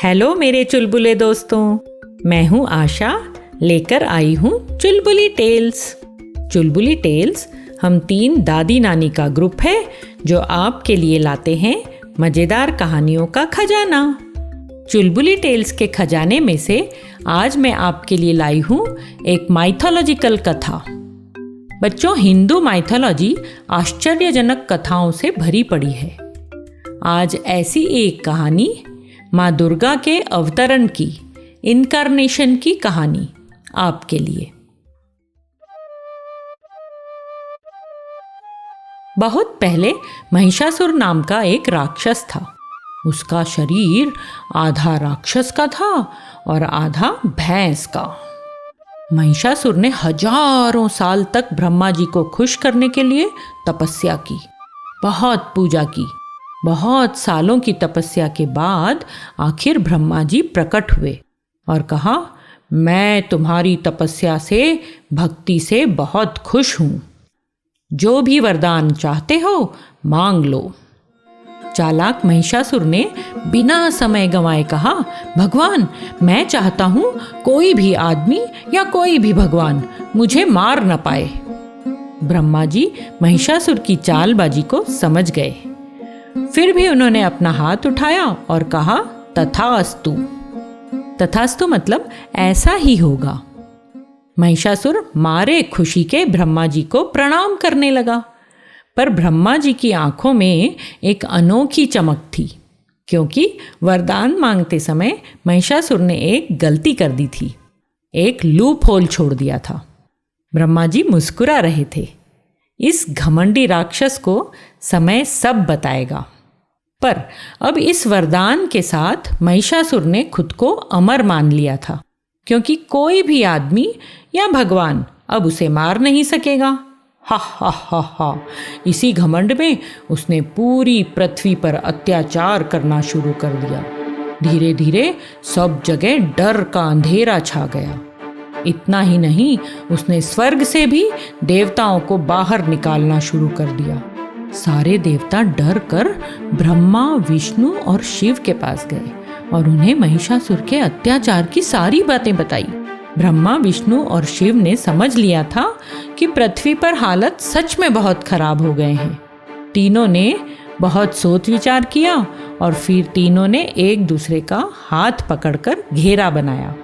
Hello मेरे चुलबुले दोस्तों, मैं हूँ आशा, लेकर आई हूँ चुलबुली टेल्स। चुलबुली टेल्स हम 3 दादी नानी का ग्रुप है जो आपके लिए लाते हैं मज़ेदार कहानियों का खजाना। चुलबुली टेल्स के खजाने में से आज मैं आपके लिए लाई हूँ एक माइथोलॉजिकल कथा। बच्चों, हिंदू माइथोलॉजी आश्चर्यजनक कथाओं से भरी पड़ी है। आज ऐसी एक कहानी माँ दुर्गा के अवतरण की, इनकारनेशन की कहानी आपके लिए। बहुत पहले महिषासुर नाम का एक राक्षस था। उसका शरीर आधा राक्षस का था और आधा भैंस का। महिषासुर ने हजारों साल तक ब्रह्मा जी को खुश करने के लिए तपस्या की, बहुत पूजा की। बहुत सालों की तपस्या के बाद आखिर ब्रह्मा जी प्रकट हुए और कहा, मैं तुम्हारी तपस्या से, भक्ति से बहुत खुश हूँ। जो भी वरदान चाहते हो मांग लो। चालाक महिषासुर ने बिना समय गंवाए कहा, भगवान, मैं चाहता हूँ कोई भी आदमी या कोई भी भगवान मुझे मार न पाए। ब्रह्मा जी महिषासुर की चालबाजी को समझ गए। फिर भी उन्होंने अपना हाथ उठाया और कहा, तथास्तु। तथास्तु मतलब ऐसा ही होगा। महिषासुर मारे खुशी के ब्रह्मा जी को प्रणाम करने लगा। पर ब्रह्मा जी की आंखों में एक अनोखी चमक थी, क्योंकि वरदान मांगते समय महिषासुर ने एक गलती कर दी थी, एक लूप होल छोड़ दिया था। ब्रह्मा जी मुस्कुरा रहे थे। इस घमंडी राक्षस को समय सब बताएगा। पर अब इस वरदान के साथ महिषासुर ने खुद को अमर मान लिया था, क्योंकि कोई भी आदमी या भगवान अब उसे मार नहीं सकेगा। हा हा हा हा। इसी घमंड में उसने पूरी पृथ्वी पर अत्याचार करना शुरू कर दिया। धीरे धीरे सब जगह डर का अंधेरा छा गया। इतना ही नहीं, उसने स्वर्ग से भी देवताओं को बाहर निकालना शुरू कर दिया। सारे देवता डर कर ब्रह्मा, विष्णु और शिव के पास गए और उन्हें महिषासुर के अत्याचार की सारी बातें बताई। ब्रह्मा, विष्णु और शिव ने समझ लिया था कि पृथ्वी पर हालत सच में बहुत खराब हो गए हैं। तीनों ने बहुत सोच विचार किया और फिर तीनों ने एक दूसरे का हाथ पकड़कर घेरा बनाया।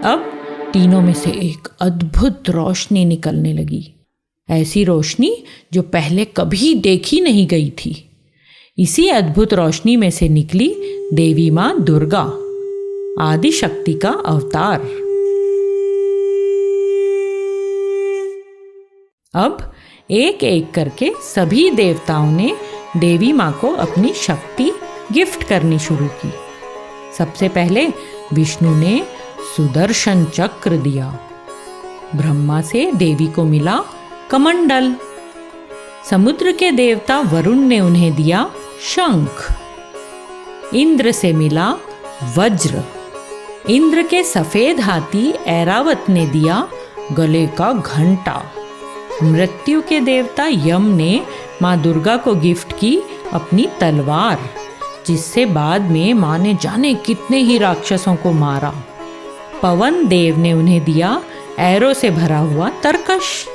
अब तीनों में से एक अद्भुत रोशनी निकलने लगी, ऐसी रोशनी जो पहले कभी देखी नहीं गई थी। इसी अद्भुत रोशनी में से निकली देवी माँ दुर्गा, आदि शक्ति का अवतार। अब एक एक करके सभी देवताओं ने देवी माँ को अपनी शक्ति गिफ्ट करनी शुरू की। सबसे पहले विष्णु ने सुदर्शन चक्र दिया। ब्रह्मा से देवी को मिला कमंडल। समुद्र के देवता वरुण ने उन्हें दिया शंख। इंद्र से मिला वज्र। इंद्र के सफेद हाथी ऐरावत ने दिया गले का घंटा। मृत्यु के देवता यम ने माँ दुर्गा को गिफ्ट की अपनी तलवार, जिससे बाद में माँ ने जाने कितने ही राक्षसों को मारा। पवन देव ने उन्हें दिया एरो से भरा हुआ तरकश।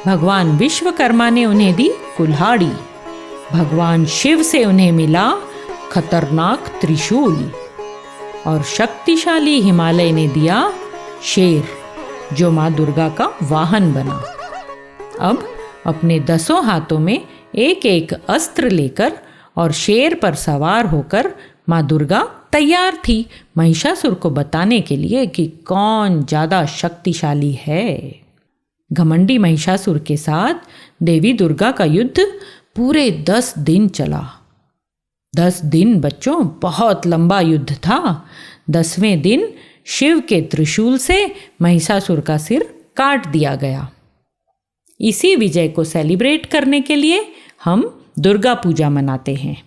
भगवान विश्वकर्मा ने उन्हें दी कुल्हाड़ी। भगवान शिव से उन्हें मिला खतरनाक त्रिशूल। और शक्तिशाली हिमालय ने दिया शेर, जो माँ दुर्गा का वाहन बना। अब अपने 10 हाथों में एक एक अस्त्र लेकर और शेर पर सवार होकर माँ दुर्गा तैयार थी महिषासुर को बताने के लिए कि कौन ज्यादा शक्तिशाली है। घमंडी महिषासुर के साथ देवी दुर्गा का युद्ध पूरे 10 दिन चला। 10 दिन बच्चों, बहुत लंबा युद्ध था। 10वें दिन शिव के त्रिशूल से महिषासुर का सिर काट दिया गया। इसी विजय को सेलिब्रेट करने के लिए हम दुर्गा पूजा मनाते हैं।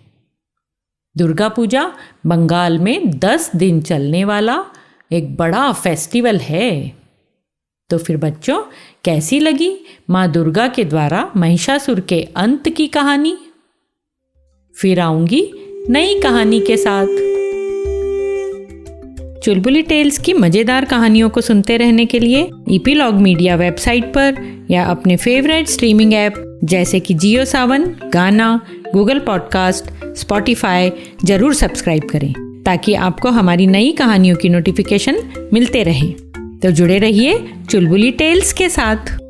दुर्गा पूजा बंगाल में 10 दिन चलने वाला एक बड़ा फेस्टिवल है। तो फिर बच्चों, कैसी लगी माँ दुर्गा के द्वारा महिषासुर के अंत की कहानी? फिर आऊंगी नई कहानी के साथ। चुलबुली टेल्स की मज़ेदार कहानियों को सुनते रहने के लिए ईपीलॉग मीडिया वेबसाइट पर या अपने फेवरेट स्ट्रीमिंग ऐप जैसे कि जियो सावन, गाना, गूगल पॉडकास्ट, स्पॉटिफाई जरूर सब्सक्राइब करें ताकि आपको हमारी नई कहानियों की नोटिफिकेशन मिलते रहे। तो जुड़े रहिए चुलबुली टेल्स के साथ।